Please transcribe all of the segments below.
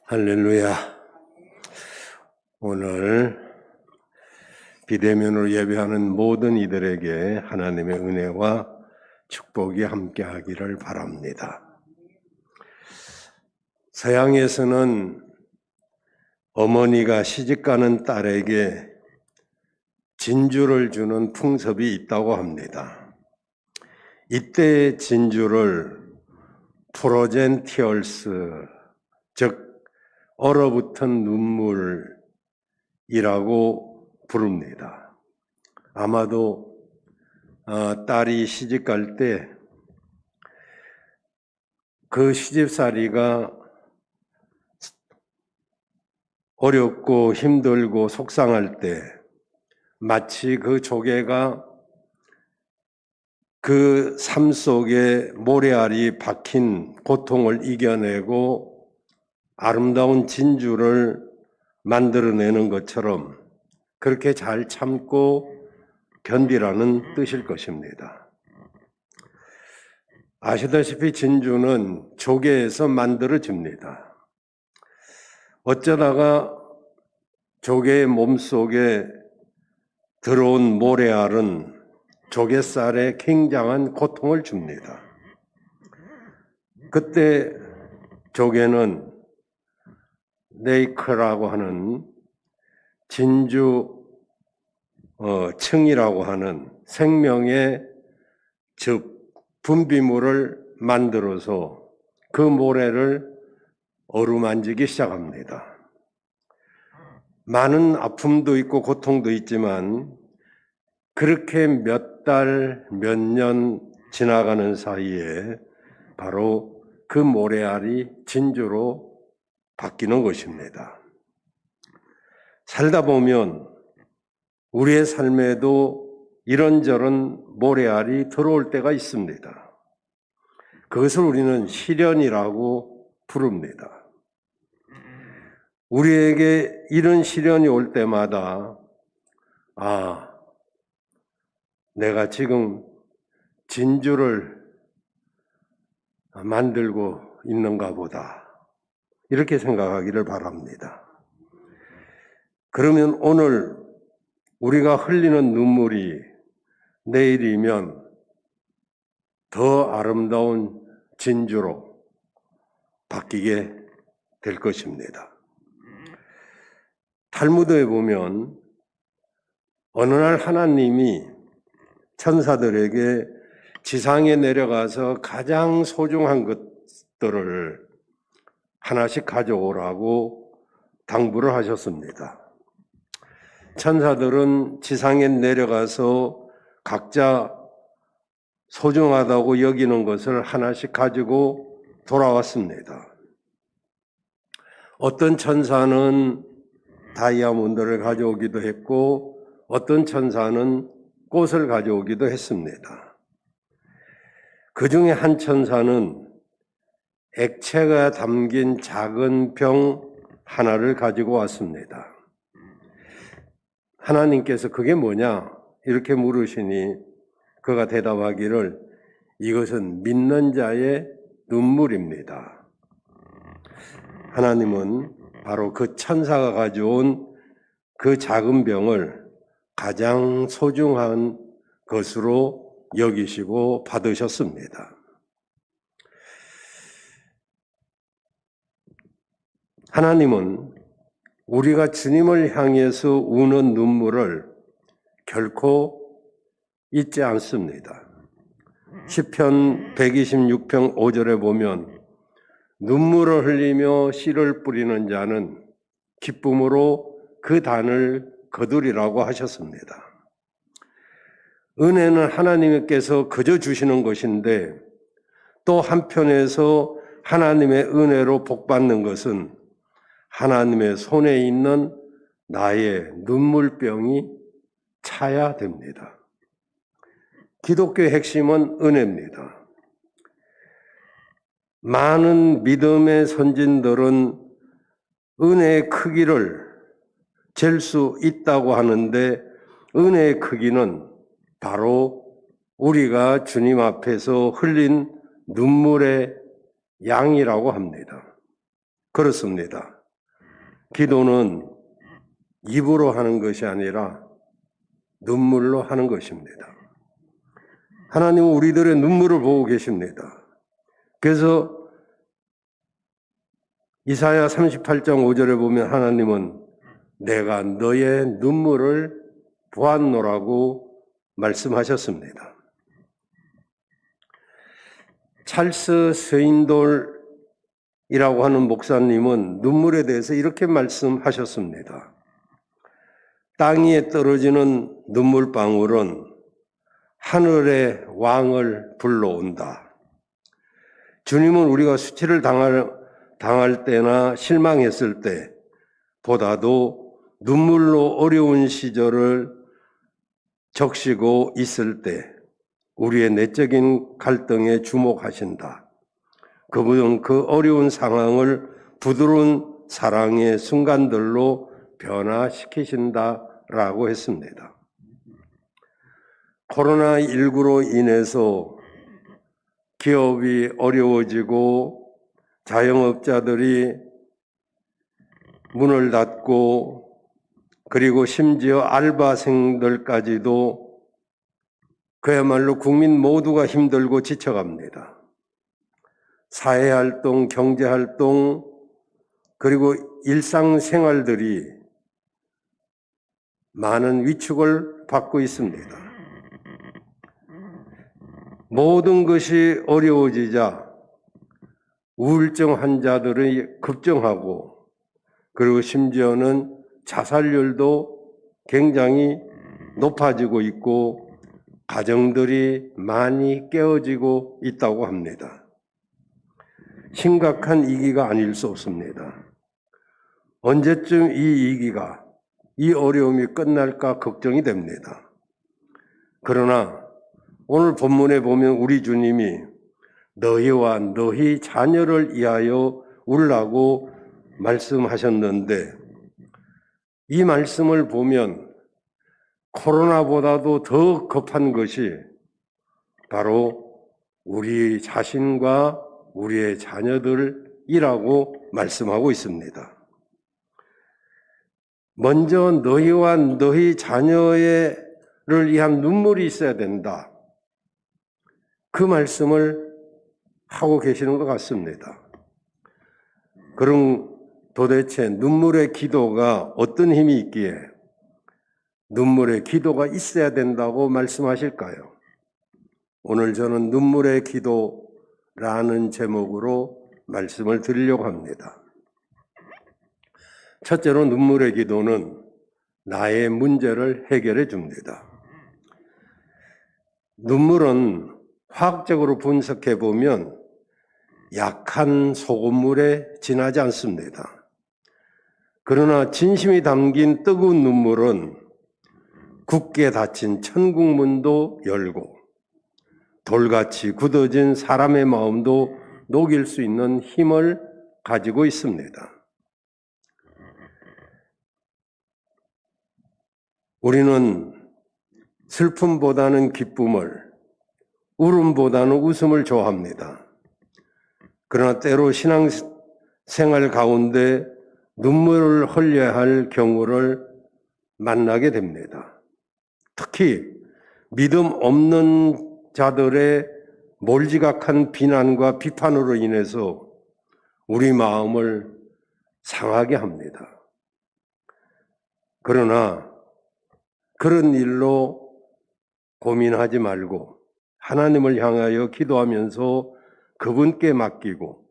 할렐루야. 오늘 비대면으로 예배하는 모든 이들에게 하나님의 은혜와 축복이 함께하기를 바랍니다. 서양에서는 어머니가 시집가는 딸에게 진주를 주는 풍습이 있다고 합니다. 이때 진주를 프로젠 티얼스, 즉 얼어붙은 눈물이라고 부릅니다. 아마도 딸이 시집갈 때 그 시집살이가 어렵고 힘들고 속상할 때 마치 그 조개가 그 삶 속에 모래알이 박힌 고통을 이겨내고 아름다운 진주를 만들어내는 것처럼 그렇게 잘 참고 견디라는 뜻일 것입니다. 아시다시피 진주는 조개에서 만들어집니다. 어쩌다가 조개의 몸속에 들어온 모래알은 조갯살에 굉장한 고통을 줍니다. 그때 조개는 네이크라고 하는 진주 층이라고 하는 생명의 즙, 분비물을 만들어서 그 모래를 어루만지기 시작합니다. 많은 아픔도 있고 고통도 있지만 그렇게 몇 달, 몇 년 지나가는 사이에 바로 그 모래알이 진주로 바뀌는 것입니다. 살다 보면 우리의 삶에도 이런저런 모래알이 들어올 때가 있습니다. 그것을 우리는 시련이라고 부릅니다. 우리에게 이런 시련이 올 때마다 내가 지금 진주를 만들고 있는가 보다 이렇게 생각하기를 바랍니다. 그러면 오늘 우리가 흘리는 눈물이 내일이면 더 아름다운 진주로 바뀌게 될 것입니다. 탈무드에 보면 어느 날 하나님이 천사들에게 지상에 내려가서 가장 소중한 것들을 하나씩 가져오라고 당부를 하셨습니다. 천사들은 지상에 내려가서 각자 소중하다고 여기는 것을 하나씩 가지고 돌아왔습니다. 어떤 천사는 다이아몬드를 가져오기도 했고 어떤 천사는 꽃을 가져오기도 했습니다. 그 중에 한 천사는 액체가 담긴 작은 병 하나를 가지고 왔습니다. 하나님께서 그게 뭐냐? 이렇게 물으시니 그가 대답하기를 이것은 믿는 자의 눈물입니다. 하나님은 바로 그 천사가 가져온 그 작은 병을 가장 소중한 것으로 여기시고 받으셨습니다. 하나님은 우리가 주님을 향해서 우는 눈물을 결코 잊지 않습니다. 시편 126편 5절에 보면 눈물을 흘리며 씨를 뿌리는 자는 기쁨으로 그 단을 거두리라고 하셨습니다. 은혜는 하나님께서 그저 주시는 것인데 또 한편에서 하나님의 은혜로 복받는 것은 하나님의 손에 있는 나의 눈물병이 차야 됩니다. 기독교의 핵심은 은혜입니다. 많은 믿음의 선진들은 은혜의 크기를 잴 수 있다고 하는데 은혜의 크기는 바로 우리가 주님 앞에서 흘린 눈물의 양이라고 합니다. 그렇습니다. 기도는 입으로 하는 것이 아니라 눈물로 하는 것입니다. 하나님은 우리들의 눈물을 보고 계십니다. 그래서 이사야 38장 5절에 보면 하나님은 내가 너의 눈물을 보았노라고 말씀하셨습니다. 찰스 스윈돌이라고 하는 목사님은 눈물에 대해서 이렇게 말씀하셨습니다. 땅 위에 떨어지는 눈물방울은 하늘의 왕을 불러온다. 주님은 우리가 수치를 당할 때나 실망했을 때 보다도 눈물로 어려운 시절을 적시고 있을 때 우리의 내적인 갈등에 주목하신다. 그분은 그 어려운 상황을 부드러운 사랑의 순간들로 변화시키신다라고 했습니다. 코로나19로 인해서 기업이 어려워지고 자영업자들이 문을 닫고 그리고 심지어 알바생들까지도 그야말로 국민 모두가 힘들고 지쳐갑니다. 사회활동, 경제활동, 그리고 일상생활들이 많은 위축을 받고 있습니다. 모든 것이 어려워지자 우울증 환자들이 급증하고 그리고 심지어는 자살률도 굉장히 높아지고 있고 가정들이 많이 깨어지고 있다고 합니다. 심각한 위기가 아닐 수 없습니다. 언제쯤 이 위기가, 이 어려움이 끝날까 걱정이 됩니다. 그러나 오늘 본문에 보면 우리 주님이 너희와 너희 자녀를 위하여 울라고 말씀하셨는데 이 말씀을 보면 코로나보다도 더 급한 것이 바로 우리 자신과 우리의 자녀들이라고 말씀하고 있습니다. 먼저 너희와 너희 자녀를 위한 눈물이 있어야 된다. 그 말씀을 하고 계시는 것 같습니다. 그럼 도대체 눈물의 기도가 어떤 힘이 있기에 눈물의 기도가 있어야 된다고 말씀하실까요? 오늘 저는 눈물의 기도라는 제목으로 말씀을 드리려고 합니다. 첫째로 눈물의 기도는 나의 문제를 해결해 줍니다. 눈물은 화학적으로 분석해 보면 약한 소금물에 진하지 않습니다. 그러나 진심이 담긴 뜨거운 눈물은 굳게 닫힌 천국문도 열고 돌같이 굳어진 사람의 마음도 녹일 수 있는 힘을 가지고 있습니다. 우리는 슬픔보다는 기쁨을, 울음보다는 웃음을 좋아합니다. 그러나 때로 신앙생활 가운데 눈물을 흘려야 할 경우를 만나게 됩니다. 특히 믿음 없는 자들의 몰지각한 비난과 비판으로 인해서 우리 마음을 상하게 합니다. 그러나 그런 일로 고민하지 말고 하나님을 향하여 기도하면서 그분께 맡기고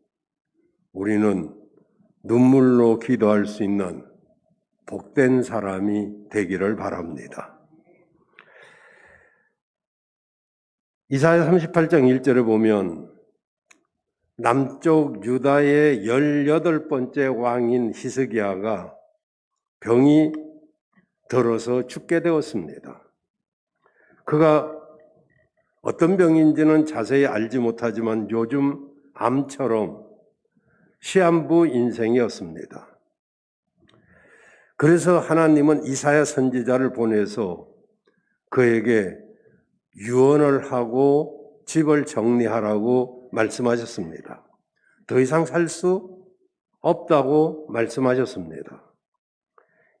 우리는 눈물로 기도할 수 있는 복된 사람이 되기를 바랍니다. 이사야 38장 1절에 보면 남쪽 유다의 18번째 왕인 히스기야가 병이 들어서 죽게 되었습니다. 그가 어떤 병인지는 자세히 알지 못하지만 요즘 암처럼 시한부 인생이었습니다. 그래서 하나님은 이사야 선지자를 보내서 그에게 유언을 하고 집을 정리하라고 말씀하셨습니다. 더 이상 살 수 없다고 말씀하셨습니다.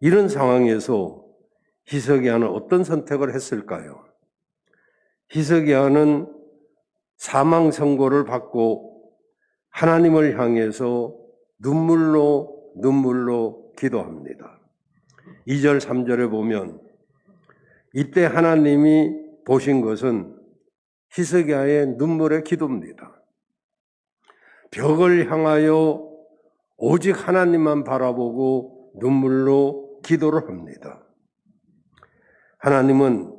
이런 상황에서 히스기야는 어떤 선택을 했을까요? 히스기야는 사망 선고를 받고 하나님을 향해서 눈물로 기도합니다. 2절, 3절에 보면 이때 하나님이 보신 것은 히스기야의 눈물의 기도입니다. 벽을 향하여 오직 하나님만 바라보고 눈물로 기도를 합니다. 하나님은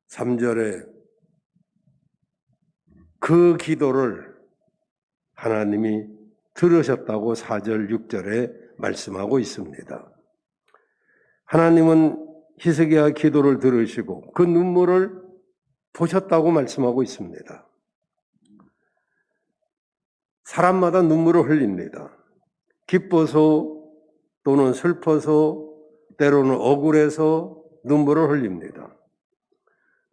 3절에 그 기도를 하나님이 들으셨다고 4절, 6절에 말씀하고 있습니다. 하나님은 히스기야 기도를 들으시고 그 눈물을 보셨다고 말씀하고 있습니다. 사람마다 눈물을 흘립니다. 기뻐서 또는 슬퍼서 때로는 억울해서 눈물을 흘립니다.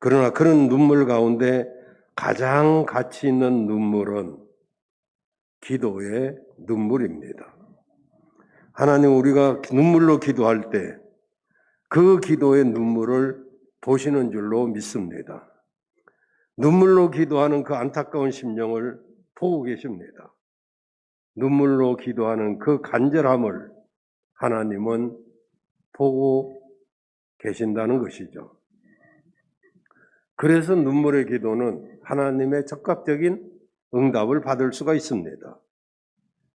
그러나 그런 눈물 가운데 가장 가치 있는 눈물은 기도의 눈물입니다. 하나님, 우리가 눈물로 기도할 때 그 기도의 눈물을 보시는 줄로 믿습니다. 눈물로 기도하는 그 안타까운 심령을 보고 계십니다. 눈물로 기도하는 그 간절함을 하나님은 보고 계신다는 것이죠. 그래서 눈물의 기도는 하나님의 적극적인 응답을 받을 수가 있습니다.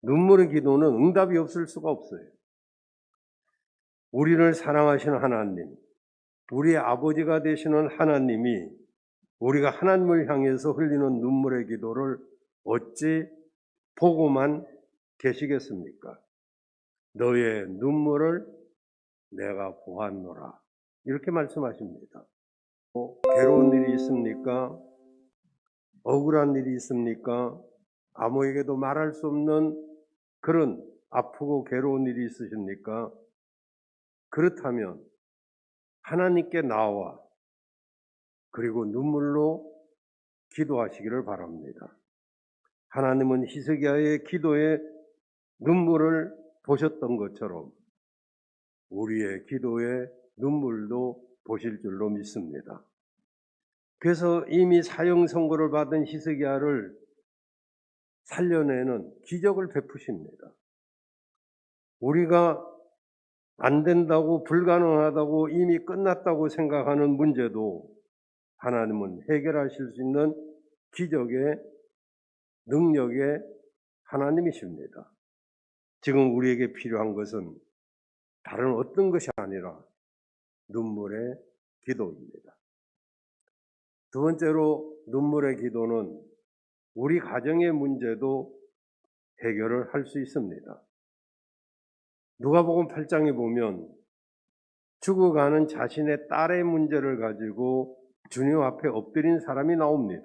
눈물의 기도는 응답이 없을 수가 없어요. 우리를 사랑하시는 하나님, 우리의 아버지가 되시는 하나님이 우리가 하나님을 향해서 흘리는 눈물의 기도를 어찌 보고만 계시겠습니까? 너의 눈물을 내가 보았노라. 이렇게 말씀하십니다. 괴로운 일이 있습니까? 억울한 일이 있습니까? 아무에게도 말할 수 없는 그런 아프고 괴로운 일이 있으십니까? 그렇다면 하나님께 나와 그리고 눈물로 기도하시기를 바랍니다. 하나님은 히스기야의 기도에 눈물을 보셨던 것처럼 우리의 기도에 눈물도 보실 줄로 믿습니다. 그래서 이미 사형 선고를 받은 히스기야를 살려내는 기적을 베푸십니다. 우리가 안 된다고, 불가능하다고, 이미 끝났다고 생각하는 문제도 하나님은 해결하실 수 있는 기적의 능력의 하나님이십니다. 지금 우리에게 필요한 것은 다른 어떤 것이 아니라 눈물의 기도입니다. 두 번째로 눈물의 기도는 우리 가정의 문제도 해결을 할 수 있습니다. 누가복음 8장에 보면 죽어가는 자신의 딸의 문제를 가지고 주님 앞에 엎드린 사람이 나옵니다.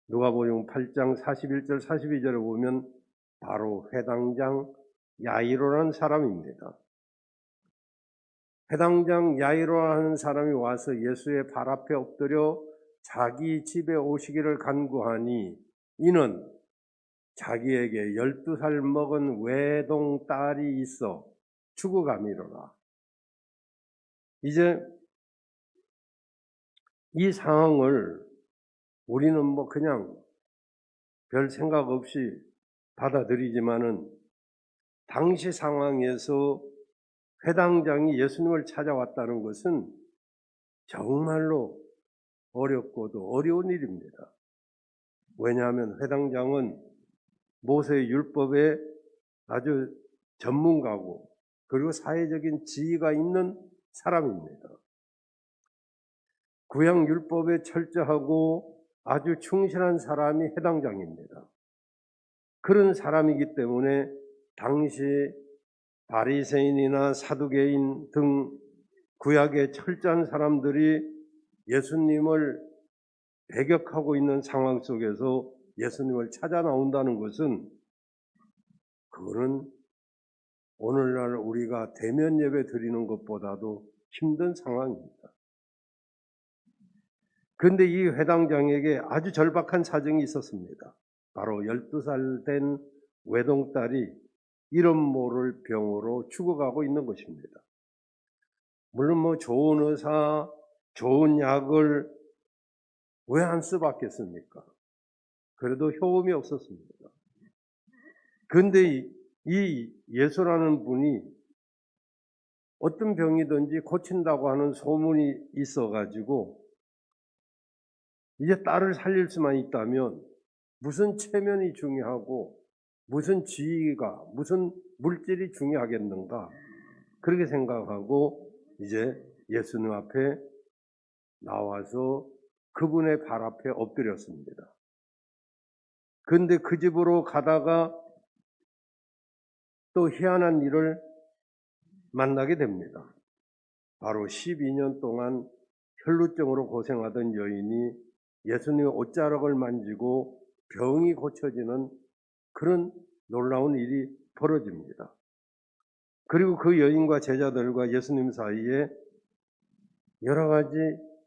누가복음 8장 41절 42절에 보면 바로 회당장 야이로라는 사람입니다. 회당장 야이로라는 사람이 와서 예수의 발 앞에 엎드려 자기 집에 오시기를 간구하니 이는 자기에게 12살 먹은 외동 딸이 있어 죽어가미로라. 이제 이 상황을 우리는 그냥 별 생각 없이 받아들이지만은 당시 상황에서 회당장이 예수님을 찾아왔다는 것은 정말로 어렵고도 어려운 일입니다. 왜냐하면 회당장은 모세의 율법에 아주 전문가고 그리고 사회적인 지위가 있는 사람입니다. 구약 율법에 철저하고 아주 충실한 사람이 회당장입니다. 그런 사람이기 때문에 당시 바리새인이나 사두개인 등 구약의 철저한 사람들이 예수님을 배격하고 있는 상황 속에서 예수님을 찾아 나온다는 것은 그거는 오늘날 우리가 대면 예배 드리는 것보다도 힘든 상황입니다. 그런데 이 회당장에게 아주 절박한 사정이 있었습니다. 바로 12살 된 외동딸이 이름 모를 병으로 죽어가고 있는 것입니다. 물론 뭐 좋은 의사, 좋은 약을 왜 안 써봤겠습니까? 그래도 효험이 없었습니다. 그런데 이 예수라는 분이 어떤 병이든지 고친다고 하는 소문이 있어가지고 이제 딸을 살릴 수만 있다면 무슨 체면이 중요하고 무슨 지위가, 무슨 물질이 중요하겠는가, 그렇게 생각하고 이제 예수님 앞에 나와서 그분의 발 앞에 엎드렸습니다. 그런데 그 집으로 가다가 또 희한한 일을 만나게 됩니다. 바로 12년 동안 혈루증으로 고생하던 여인이 예수님의 옷자락을 만지고 병이 고쳐지는 그런 놀라운 일이 벌어집니다. 그리고 그 여인과 제자들과 예수님 사이에 여러 가지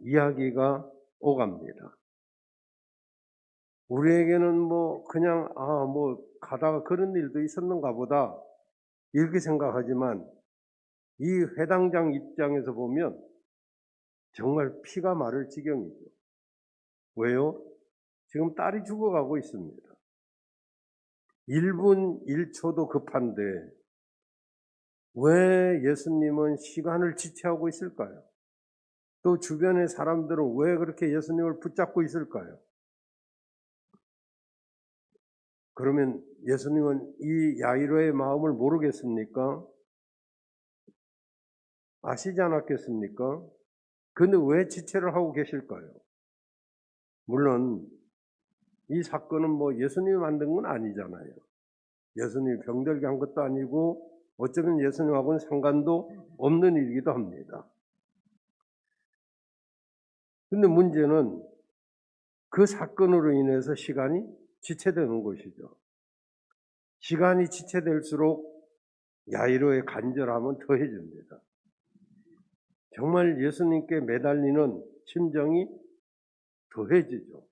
이야기가 오갑니다. 우리에게는 뭐 그냥 뭐 가다가 그런 일도 있었는가 보다 이렇게 생각하지만 이 회당장 입장에서 보면 정말 피가 마를 지경이죠. 왜요? 지금 딸이 죽어가고 있습니다. 1분 1초도 급한데 왜 예수님은 시간을 지체하고 있을까요? 또 주변의 사람들은 왜 그렇게 예수님을 붙잡고 있을까요? 그러면 예수님은 이 야이로의 마음을 모르겠습니까? 아시지 않았겠습니까? 근데 왜 지체를 하고 계실까요? 물론 이 사건은 뭐 예수님이 만든 건 아니잖아요. 예수님이 병들게 한 것도 아니고 어쩌면 예수님하고는 상관도 없는 일이기도 합니다. 근데 문제는 그 사건으로 인해서 시간이 지체되는 것이죠. 시간이 지체될수록 야이로의 간절함은 더해집니다. 정말 예수님께 매달리는 심정이 더해지죠.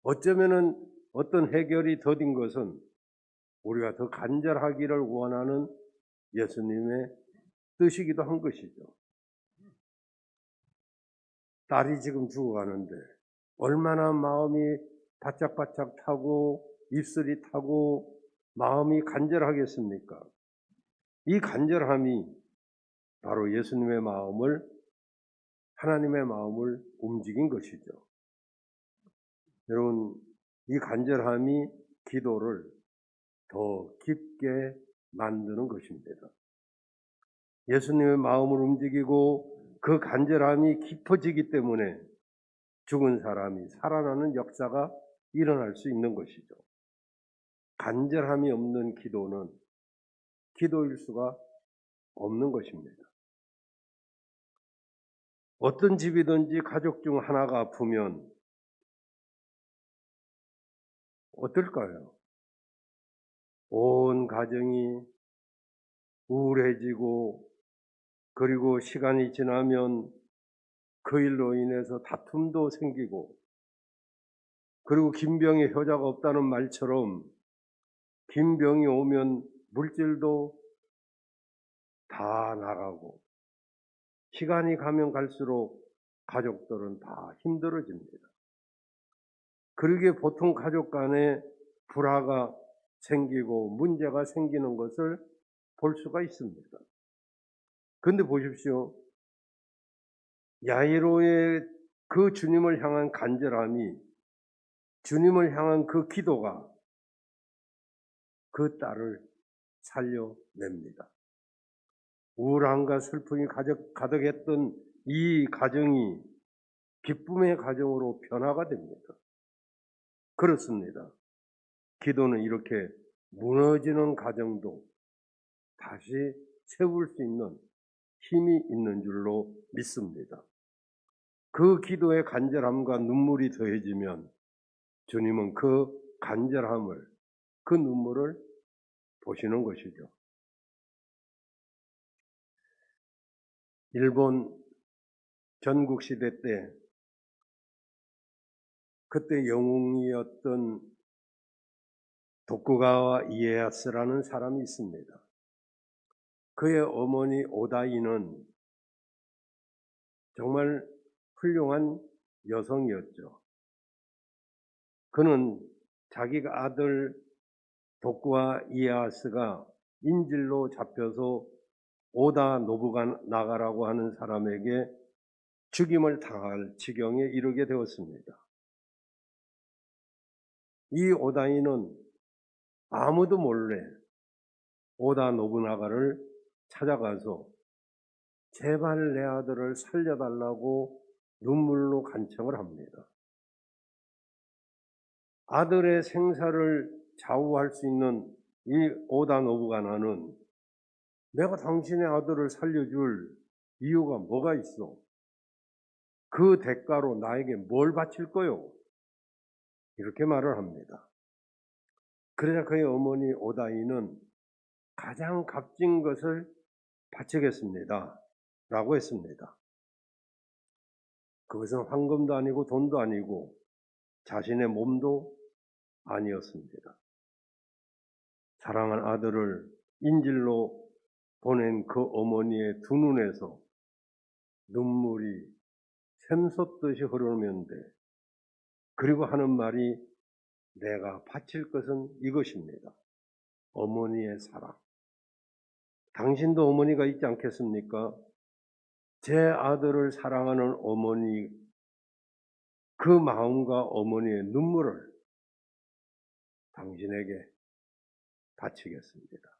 어쩌면은 어떤 해결이 더딘 것은 우리가 더 간절하기를 원하는 예수님의 뜻이기도 한 것이죠. 딸이 지금 죽어가는데 얼마나 마음이 바짝바짝 타고 입술이 타고 마음이 간절하겠습니까? 이 간절함이 바로 예수님의 마음을, 하나님의 마음을 움직인 것이죠. 여러분, 이 간절함이 기도를 더 깊게 만드는 것입니다. 예수님의 마음을 움직이고 그 간절함이 깊어지기 때문에 죽은 사람이 살아나는 역사가 일어날 수 있는 것이죠. 간절함이 없는 기도는 기도일 수가 없는 것입니다. 어떤 집이든지 가족 중 하나가 아프면 어떨까요? 온 가정이 우울해지고 그리고 시간이 지나면 그 일로 인해서 다툼도 생기고 그리고 김병에 효자가 없다는 말처럼 김병이 오면 물질도 다 나가고 시간이 가면 갈수록 가족들은 다 힘들어집니다. 그러기에 보통 가족 간에 불화가 생기고 문제가 생기는 것을 볼 수가 있습니다. 그런데 보십시오. 야이로의 그 주님을 향한 간절함이, 주님을 향한 그 기도가 그 딸을 살려냅니다. 우울함과 슬픔이 가득했던 이 가정이 기쁨의 가정으로 변화가 됩니다. 그렇습니다. 기도는 이렇게 무너지는 가정도 다시 세울 수 있는 힘이 있는 줄로 믿습니다. 그 기도의 간절함과 눈물이 더해지면 주님은 그 간절함을, 그 눈물을 보시는 것이죠. 일본 전국시대 때 그때 영웅이었던 독구가와 이에야스라는 사람이 있습니다. 그의 어머니 오다이는 정말 훌륭한 여성이었죠. 그는 자기가 아들 독구와 이에야스가 인질로 잡혀서 오다 노부갓나가라고 하는 사람에게 죽임을 당할 지경에 이르게 되었습니다. 이 오다이는 아무도 몰래 오다 노부나가를 찾아가서 제발 내 아들을 살려달라고 눈물로 간청을 합니다. 아들의 생사를 좌우할 수 있는 이 오다 노부갓나는 내가 당신의 아들을 살려줄 이유가 뭐가 있어? 그 대가로 나에게 뭘 바칠 거요? 이렇게 말을 합니다. 그러자 그의 어머니 오다이는 가장 값진 것을 바치겠습니다 라고 했습니다. 그것은 황금도 아니고 돈도 아니고 자신의 몸도 아니었습니다. 사랑한 아들을 인질로 보낸 그 어머니의 두 눈에서 눈물이 샘솟듯이 흐르는데, 그리고 하는 말이 내가 바칠 것은 이것입니다. 어머니의 사랑. 당신도 어머니가 있지 않겠습니까? 제 아들을 사랑하는 어머니, 그 마음과 어머니의 눈물을 당신에게 바치겠습니다.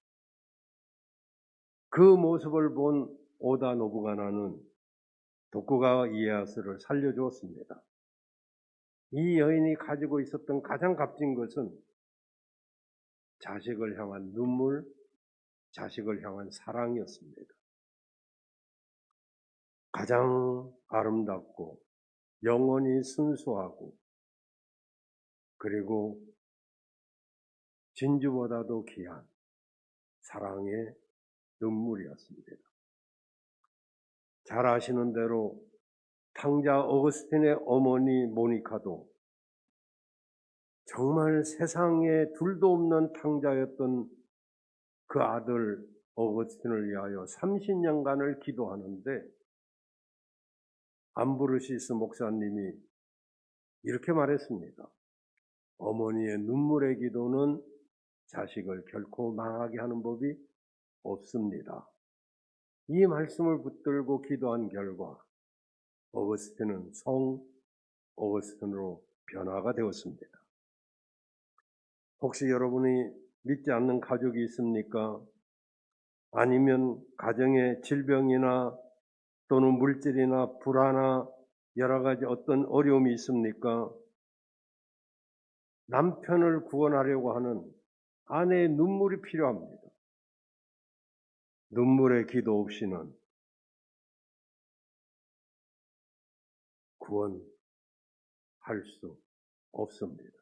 그 모습을 본 오다 노부갓나는 독구가 이에야스를 살려주었습니다. 이 여인이 가지고 있었던 가장 값진 것은 자식을 향한 눈물, 자식을 향한 사랑이었습니다. 가장 아름답고 영원히 순수하고 그리고 진주보다도 귀한 사랑의 눈물이었습니다. 잘 아시는 대로 탕자 어거스틴의 어머니 모니카도 정말 세상에 둘도 없는 탕자였던 그 아들 어거스틴을 위하여 30년간을 기도하는데 암브로시스 목사님이 이렇게 말했습니다. 어머니의 눈물의 기도는 자식을 결코 망하게 하는 법이 없습니다. 이 말씀을 붙들고 기도한 결과 어거스틴은 성 어거스틴으로 변화가 되었습니다. 혹시 여러분이 믿지 않는 가족이 있습니까? 아니면 가정에 질병이나 또는 물질이나 불화나 여러 가지 어떤 어려움이 있습니까? 남편을 구원하려고 하는 아내의 눈물이 필요합니다. 눈물의 기도 없이는 구원할 수 없습니다.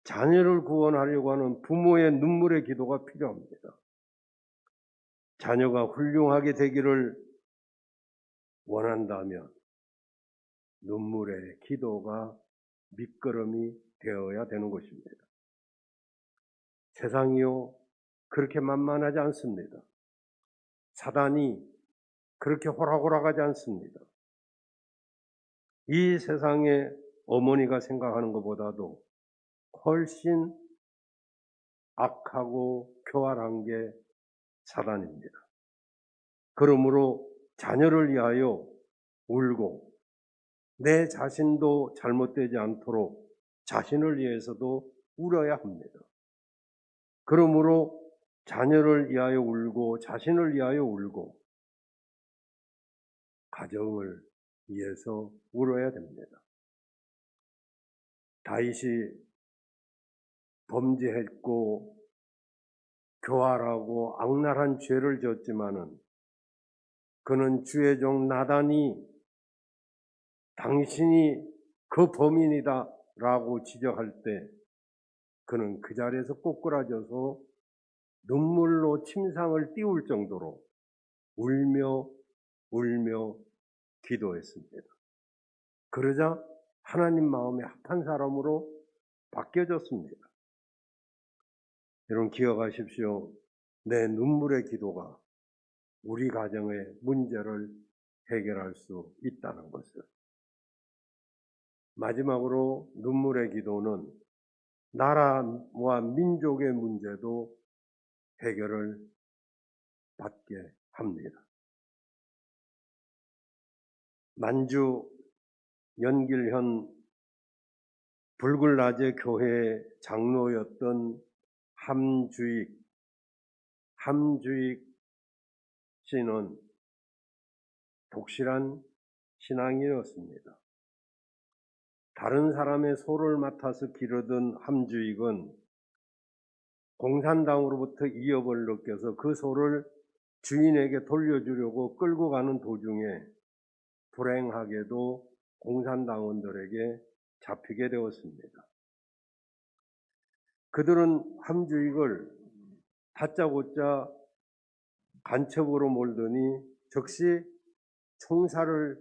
자녀를 구원하려고 하는 부모의 눈물의 기도가 필요합니다. 자녀가 훌륭하게 되기를 원한다면 눈물의 기도가 밑거름이 되어야 되는 것입니다. 세상이요, 그렇게 만만하지 않습니다. 사단이 그렇게 호락호락하지 않습니다. 이 세상에 어머니가 생각하는 것보다도 훨씬 악하고 교활한 게 사단입니다. 그러므로 자녀를 위하여 울고 내 자신도 잘못되지 않도록 자신을 위해서도 울어야 합니다. 그러므로 자녀를 위하여 울고 자신을 위하여 울고 가정을 위해서 울어야 됩니다. 다윗이 범죄했고 교활하고 악랄한 죄를 지었지만은 그는 주의 종 나단이 당신이 그 범인이다 라고 지적할 때 그는 그 자리에서 꼬꾸라져서 눈물로 침상을 띄울 정도로 울며 기도했습니다. 그러자 하나님 마음에 합한 사람으로 바뀌어졌습니다. 여러분 기억하십시오. 내 눈물의 기도가 우리 가정의 문제를 해결할 수 있다는 것을. 마지막으로 눈물의 기도는 나라와 민족의 문제도 해결을 받게 합니다. 만주 연길현 붉은라제 교회 장로였던 함주익 씨는 독실한 신앙인이었습니다. 다른 사람의 소를 맡아서 기르던 함주익은 공산당으로부터 위협을 느껴서 그 소를 주인에게 돌려주려고 끌고 가는 도중에 불행하게도 공산당원들에게 잡히게 되었습니다. 그들은 함주익을 다짜고짜 간첩으로 몰더니 즉시 총살을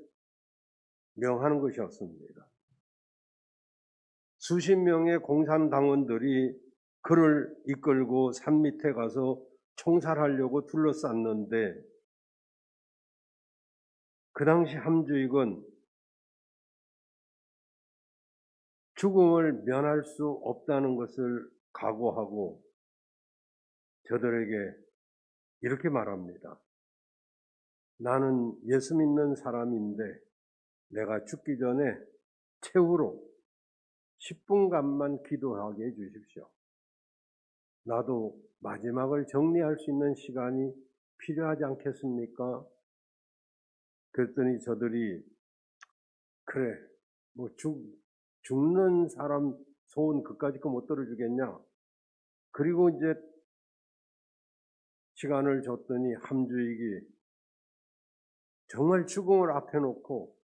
명하는 것이었습니다. 수십 명의 공산당원들이 그를 이끌고 산 밑에 가서 총살하려고 둘러쌌는데 그 당시 함주익은 죽음을 면할 수 없다는 것을 각오하고 저들에게 이렇게 말합니다. 나는 예수 믿는 사람인데 내가 죽기 전에 최후로 10분간만 기도하게 해주십시오. 나도 마지막을 정리할 수 있는 시간이 필요하지 않겠습니까? 그랬더니 저들이 그래 뭐 죽는 사람 소원 그까짓 거 못 들어주겠냐? 그리고 이제 시간을 줬더니 함주익이 정말 죽음을 앞에 놓고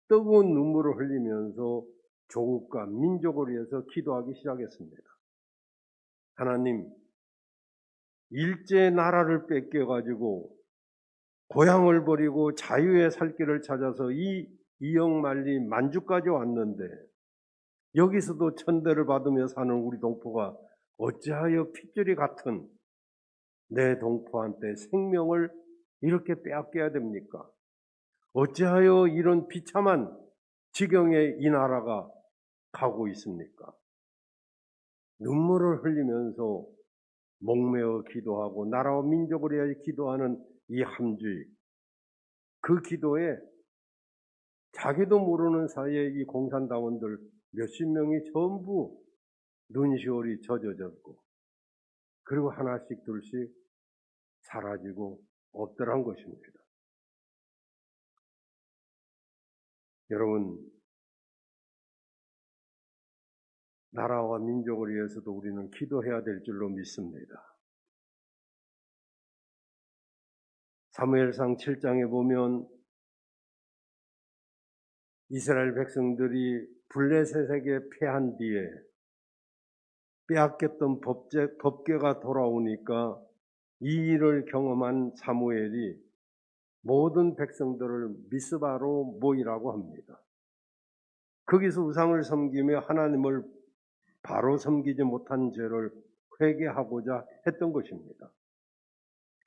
뜨거운 눈물을 흘리면서 조국과 민족을 위해서 기도하기 시작했습니다. 하나님, 일제 나라를 뺏겨가지고 고향을 버리고 자유의 살 길을 찾아서 이 이역만리 만주까지 왔는데 여기서도 천대를 받으며 사는 우리 동포가 어찌하여 핏줄이 같은 내 동포한테 생명을 이렇게 빼앗겨야 됩니까? 어찌하여 이런 비참한 지경에 이 나라가 가고 있습니까? 눈물을 흘리면서 목매어 기도하고 나라와 민족을 위하여 기도하는 이 함주익, 그 기도에 자기도 모르는 사이에 이 공산당원들 몇십 명이 전부 눈시울이 젖어졌고 그리고 하나씩 둘씩 사라지고 없더란 것입니다. 여러분, 나라와 민족을 위해서도 우리는 기도해야 될 줄로 믿습니다. 사무엘상 7장에 보면 이스라엘 백성들이 블레셋에게 패한 뒤에 빼앗겼던 법궤가 돌아오니까 이 일을 경험한 사무엘이 모든 백성들을 미스바로 모이라고 합니다. 거기서 우상을 섬기며 하나님을 바로 섬기지 못한 죄를 회개하고자 했던 것입니다.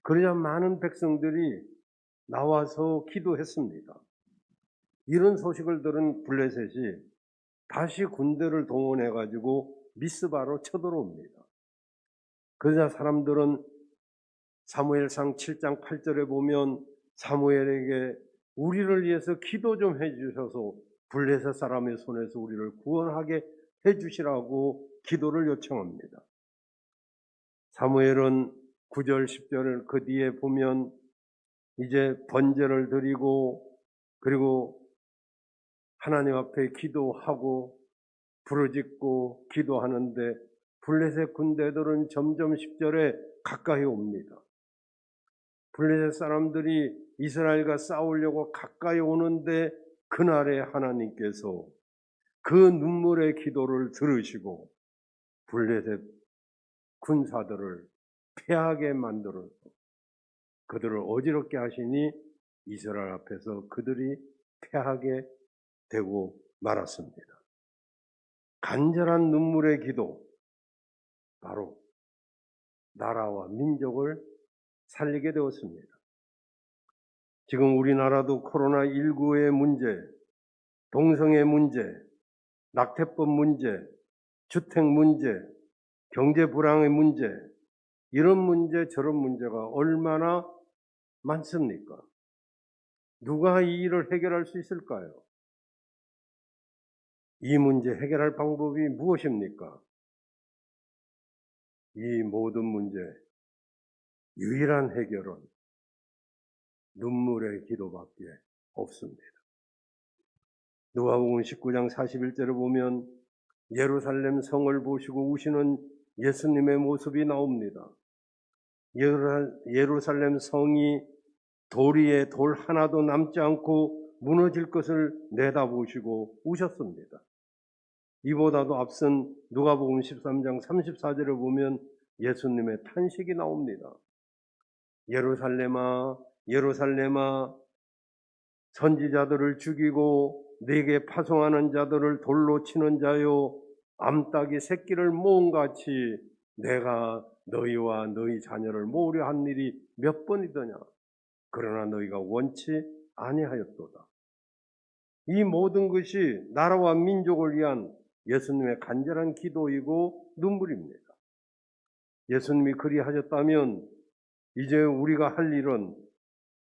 그러자 많은 백성들이 나와서 기도했습니다. 이런 소식을 들은 블레셋이 다시 군대를 동원해가지고 미스바로 쳐들어옵니다. 그러자 사람들은 사무엘상 7장 8절에 보면 사무엘에게 우리를 위해서 기도 좀 해주셔서 블레셋 사람의 손에서 우리를 구원하게 해주시라고 기도를 요청합니다. 사무엘은 9절 10절을 그 뒤에 보면 이제 번제를 드리고 그리고 하나님 앞에 기도하고 부르짖고 기도하는데 블레셋 군대들은 점점 10절에 가까이 옵니다. 블레셋 사람들이 이스라엘과 싸우려고 가까이 오는데 그날에 하나님께서 그 눈물의 기도를 들으시고 블레셋 군사들을 패하게 만들어서 그들을 어지럽게 하시니 이스라엘 앞에서 그들이 패하게 되고 말았습니다. 간절한 눈물의 기도, 바로 나라와 민족을 살리게 되었습니다. 지금 우리나라도 코로나19의 문제, 동성애 문제, 낙태법 문제, 주택 문제, 경제 불황의 문제, 이런 문제 저런 문제가 얼마나 많습니까? 누가 이 일을 해결할 수 있을까요? 이 문제 해결할 방법이 무엇입니까? 이 모든 문제 유일한 해결은 눈물의 기도밖에 없습니다. 누가복음 19장 41절을 보면 예루살렘 성을 보시고 우시는 예수님의 모습이 나옵니다. 예루살렘 성이 돌 위에 돌 하나도 남지 않고 무너질 것을 내다보시고 우셨습니다. 이보다도 앞선 누가복음 13장 34절을 보면 예수님의 탄식이 나옵니다. 예루살렘아, 예루살렘아, 선지자들을 죽이고 네게 파송하는 자들을 돌로 치는 자요, 암탉이 새끼를 모음같이 내가 너희와 너희 자녀를 모으려 한 일이 몇 번이더냐. 그러나 너희가 원치 아니하였도다. 이 모든 것이 나라와 민족을 위한 예수님의 간절한 기도이고 눈물입니다. 예수님이 그리하셨다면 이제 우리가 할 일은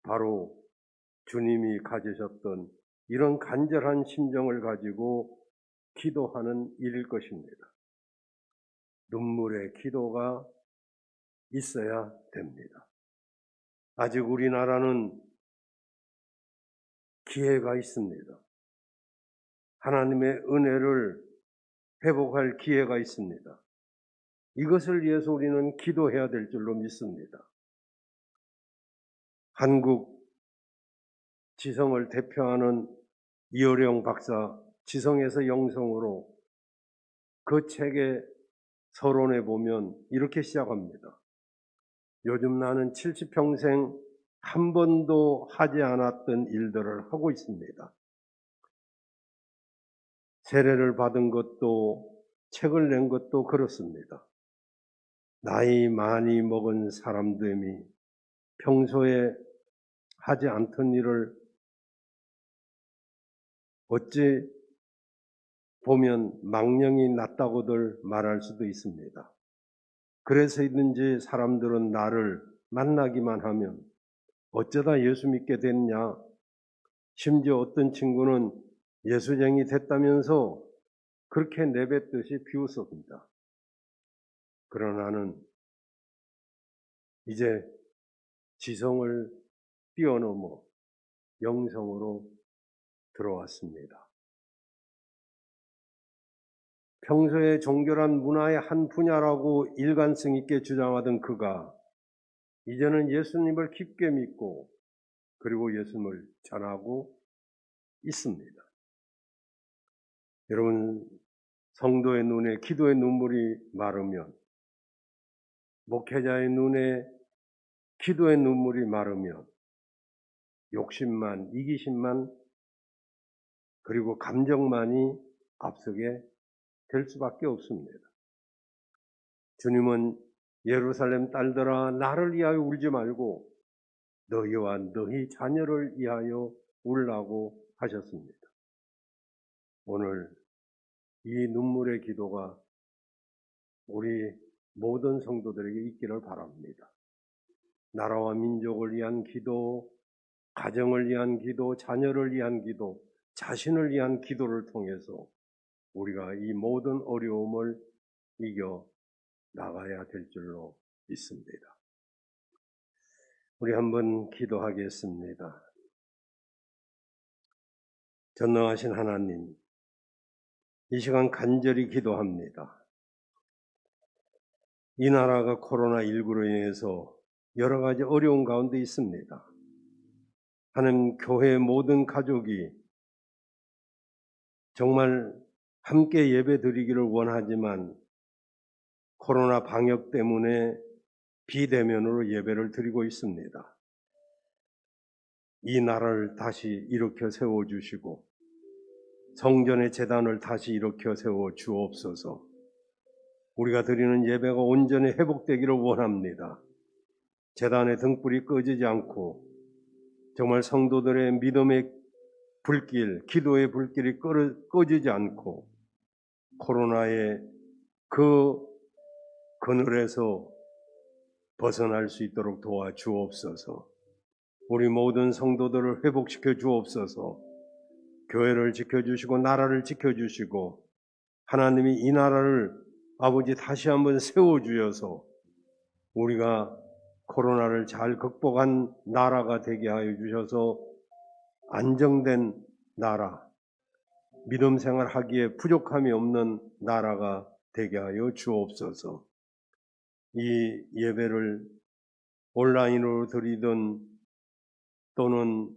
바로 주님이 가지셨던 이런 간절한 심정을 가지고 기도하는 일일 것입니다. 눈물의 기도가 있어야 됩니다. 아직 우리나라는 기회가 있습니다. 하나님의 은혜를 회복할 기회가 있습니다. 이것을 위해서 우리는 기도해야 될 줄로 믿습니다. 한국 지성을 대표하는 이어령 박사, 지성에서 영성으로 그 책의 서론에 보면 이렇게 시작합니다. 요즘 나는 70평생 한 번도 하지 않았던 일들을 하고 있습니다. 세례를 받은 것도 책을 낸 것도 그렇습니다. 나이 많이 먹은 사람들이 평소에 하지 않던 일을 어찌 보면 망령이 낮다고들 말할 수도 있습니다. 그래서이든지 사람들은 나를 만나기만 하면 어쩌다 예수 믿게 됐냐, 심지어 어떤 친구는 예수쟁이 됐다면서 그렇게 내뱉듯이 비웃습니다. 그러나 나는 이제 지성을 뛰어넘어 영성으로 들어왔습니다. 평소에 종교란 문화의 한 분야라고 일관성 있게 주장하던 그가 이제는 예수님을 깊게 믿고 그리고 예수님을 전하고 있습니다. 여러분, 성도의 눈에 기도의 눈물이 마르면, 목회자의 눈에 기도의 눈물이 마르면 욕심만, 이기심만, 그리고 감정만이 앞서게 될 수밖에 없습니다. 주님은 예루살렘 딸들아 나를 위하여 울지 말고 너희와 너희 자녀를 위하여 울라고 하셨습니다. 오늘 이 눈물의 기도가 우리 모든 성도들에게 있기를 바랍니다. 나라와 민족을 위한 기도, 가정을 위한 기도, 자녀를 위한 기도, 자신을 위한 기도를 통해서 우리가 이 모든 어려움을 이겨 나가야 될 줄로 믿습니다. 우리 한번 기도하겠습니다. 전능하신 하나님, 이 시간 간절히 기도합니다. 이 나라가 코로나19로 인해서 여러 가지 어려운 가운데 있습니다. 하나님, 교회의 모든 가족이 정말 함께 예배 드리기를 원하지만 코로나 방역 때문에 비대면으로 예배를 드리고 있습니다. 이 나라를 다시 일으켜 세워주시고 성전의 재단을 다시 일으켜 세워 주옵소서. 우리가 드리는 예배가 온전히 회복되기를 원합니다. 제단의 등불이 꺼지지 않고 정말 성도들의 믿음의 불길, 기도의 불길이 꺼지지 않고 코로나의 그 그늘에서 벗어날 수 있도록 도와주옵소서. 우리 모든 성도들을 회복시켜 주옵소서. 교회를 지켜주시고 나라를 지켜주시고 하나님이 이 나라를 아버지 다시 한번 세워주셔서 우리가 코로나를 잘 극복한 나라가 되게 하여 주셔서 안정된 나라, 믿음 생활하기에 부족함이 없는 나라가 되게 하여 주옵소서. 이 예배를 온라인으로 드리든 또는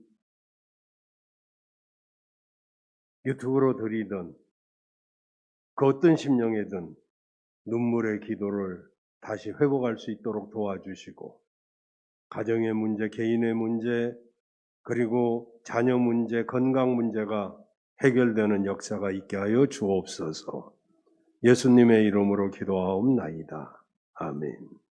유튜브로 드리든 그 어떤 심령이든 눈물의 기도를 다시 회복할 수 있도록 도와주시고 가정의 문제, 개인의 문제, 그리고 자녀 문제, 건강 문제가 해결되는 역사가 있게 하여 주옵소서. 예수님의 이름으로 기도하옵나이다. 아멘.